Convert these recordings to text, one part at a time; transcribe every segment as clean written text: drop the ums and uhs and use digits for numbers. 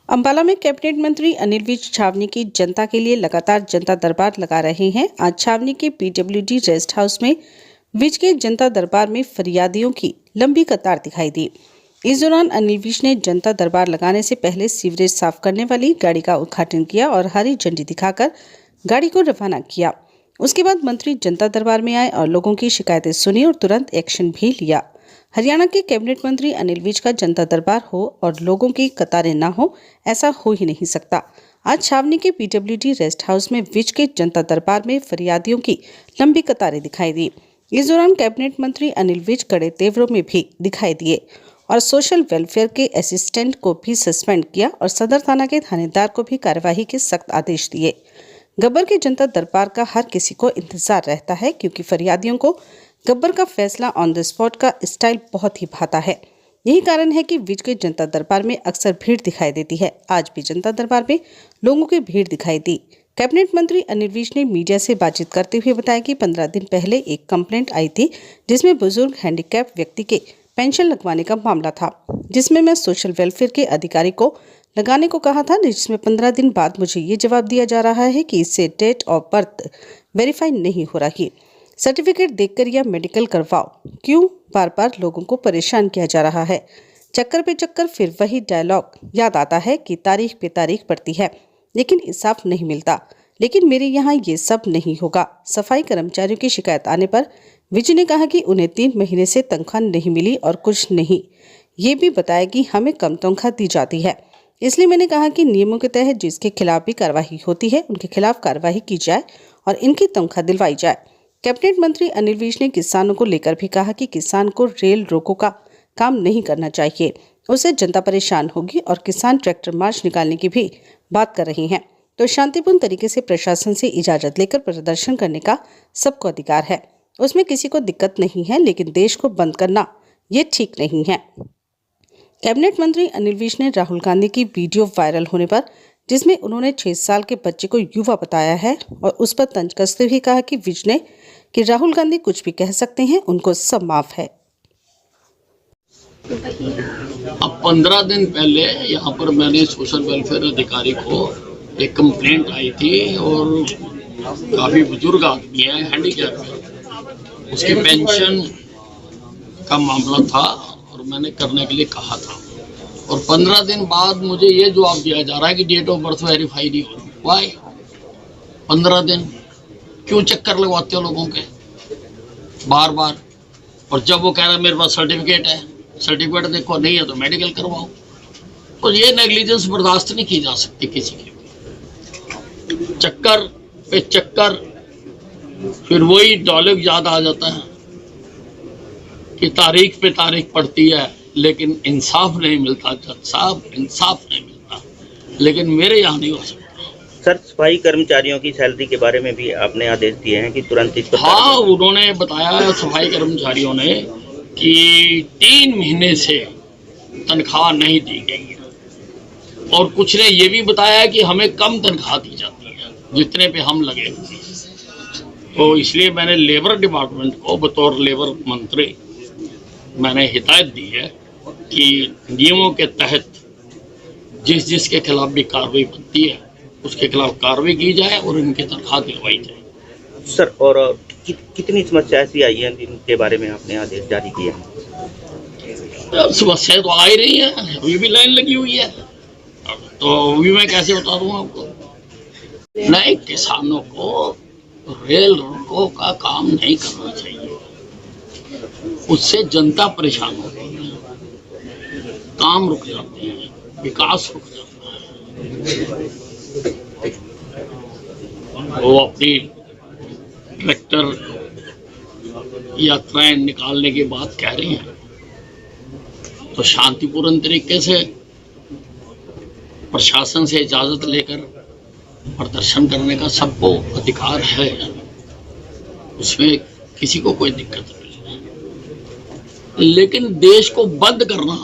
अंबाला में कैबिनेट मंत्री अनिल विज छावनी की जनता के लिए लगातार जनता दरबार लगा रहे हैं। आज छावनी के पीडब्ल्यूडी रेस्ट हाउस में विज के जनता दरबार में फरियादियों की लंबी कतार दिखाई दी। इस दौरान अनिल विज ने जनता दरबार लगाने से पहले सीवरेज साफ करने वाली गाड़ी का उद्घाटन किया और हरी झंडी दिखाकर गाड़ी को रवाना किया। उसके बाद मंत्री जनता दरबार में आए और लोगों की शिकायतें सुनी और तुरंत एक्शन भी लिया। हरियाणा के कैबिनेट मंत्री अनिल विज का जनता दरबार हो और लोगों की कतारें ना हो, ऐसा हो ही नहीं सकता। आज छावनी के पीडब्ल्यूडी रेस्ट हाउस में विज के जनता दरबार में फरियादियों की लंबी कतारें दिखाई दी। इस दौरान कैबिनेट मंत्री अनिल विज कड़े तेवरों में भी दिखाई दिए और सोशल वेलफेयर के असिस्टेंट को भी सस्पेंड किया और सदर थाना के थानेदार को भी कार्यवाही के सख्त आदेश दिए। गब्बर के जनता दरबार का हर किसी को इंतजार रहता है, क्योंकि फरियादियों को गब्बर का फैसला ऑन द स्पॉट का स्टाइल बहुत ही भाता है। यही कारण है कि विज के जनता दरबार में अक्सर भीड़ दिखाई देती है। आज भी जनता दरबार में लोगों की भीड़ दिखाई दी। कैबिनेट मंत्री अनिल विज ने मीडिया से बातचीत करते हुए बताया कि 15 दिन पहले एक कंप्लेंट आई थी, जिसमें बुजुर्ग हैंडीकैप व्यक्ति के पेंशन लगवाने का मामला था, जिसमें मैं सोशल वेलफेयर के अधिकारी को लगाने को कहा था, जिसमें 15 दिन बाद मुझे ये जवाब दिया जा रहा है कि इससे डेट ऑफ बर्थ वेरीफाई नहीं हो रही। सर्टिफिकेट देखकर या मेडिकल करवाओ, क्यों बार बार लोगों को परेशान किया जा रहा है। चक्कर पे चक्कर, फिर वही डायलॉग याद आता है कि तारीख पे तारीख पड़ती है लेकिन इंसाफ नहीं मिलता। लेकिन मेरे यहाँ ये सब नहीं होगा। सफाई कर्मचारियों की शिकायत आने पर विजय ने कहा कि उन्हें 3 महीने से तनख्वाह नहीं मिली और कुछ नहीं, ये भी बताया कि हमें कम तनख्वाह दी जाती है। इसलिए मैंने कहा कि नियमों के तहत जिसके खिलाफ भी कार्रवाई होती है उनके खिलाफ कार्रवाई की जाए और इनकी तनख्वाह दिलवाई जाए। कैबिनेट मंत्री अनिल विज ने किसानों को लेकर भी कहा कि किसान को रेल रोको का काम नहीं करना चाहिए, उससे जनता परेशान होगी और किसान ट्रैक्टर मार्च निकालने की भी बात कर रहे हैं, तो शांतिपूर्ण तरीके से प्रशासन से इजाजत लेकर प्रदर्शन करने का सबको अधिकार है, उसमें किसी को दिक्कत नहीं है, लेकिन देश को बंद करना ये ठीक नहीं है। कैबिनेट मंत्री अनिल विज ने राहुल गांधी की वीडियो वायरल होने पर, जिसमें उन्होंने 6 साल के बच्चे को युवा बताया है और उस पर तंज कसते हुए कहा कि विज ने कि राहुल गांधी कुछ भी कह सकते हैं, उनको सब माफ है। अब 15 दिन पहले यहाँ पर मैंने सोशल वेलफेयर अधिकारी को एक कंप्लेंट आई थी और काफी बुजुर्ग आदमी है, हैंडीकैप है, उसकी पेंशन का मामला था और मैंने करने के लिए कहा था। और 15 दिन बाद मुझे ये जवाब दिया जा रहा है कि डेट ऑफ बर्थ वेरीफाई नहीं हो रही। वाई 15 दिन क्यों चक्कर लगवाते हो लोगों के बार बार? और जब वो कह रहा है मेरे पास सर्टिफिकेट है, सर्टिफिकेट देखो, नहीं है तो मेडिकल करवाओ। तो ये नेग्लिजेंस बर्दाश्त नहीं की जा सकती किसी की। चक्कर पे चक्कर, फिर वही डायलॉग याद आ जाता है कि तारीख पे तारीख पड़ती है लेकिन इंसाफ नहीं मिलता। जज साहब, इंसाफ नहीं मिलता, लेकिन मेरे यहाँ नहीं हो सकता। सर, सफाई कर्मचारियों की सैलरी के बारे में भी आपने आदेश दिए हैं कि तुरंत इस पर। हाँ, उन्होंने बताया सफाई कर्मचारियों ने कि 3 महीने से तनख्वाह नहीं दी गई है और कुछ ने ये भी बताया कि हमें कम तनख्वाह दी जाती है जितने पे हम लगे। तो इसलिए मैंने लेबर डिपार्टमेंट को बतौर लेबर मंत्री मैंने हिदायत दी है कि नियमों के तहत जिसके खिलाफ भी कार्रवाई बनती है उसके खिलाफ कार्रवाई की जाए और इनकी तनख्वाह दिलवाई जाए। सर, और कितनी समस्या ऐसी आई है जिनके बारे में आपने आदेश जारी किया? समस्याएं तो आ ही रही है, अभी भी लाइन लगी हुई है, तो अभी मैं कैसे बता दूं आपको। नए किसानों को रेल रोको का काम नहीं करना चाहिए, उससे जनता परेशान होती है, काम रुक जाते हैं, विकास रुक जाता है। वो अपनी ट्रैक्टर यात्राएं निकालने की बात कह रही हैं, तो शांतिपूर्ण तरीके से प्रशासन से इजाजत लेकर प्रदर्शन करने का सबको अधिकार है, उसमें किसी को कोई दिक्कत नहीं है। लेकिन देश को बंद करना,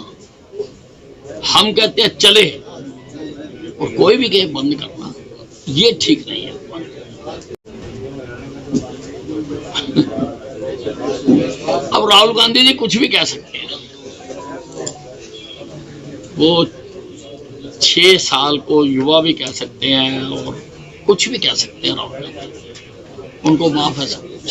हम कहते हैं चले और कोई भी कहे बंद करना, ये ठीक नहीं है। अब राहुल गांधी जी कुछ भी कह सकते हैं, वो 6 साल को युवा भी कह सकते हैं और कुछ भी कह सकते हैं राहुल गांधी, उनको माफ है सब कुछ।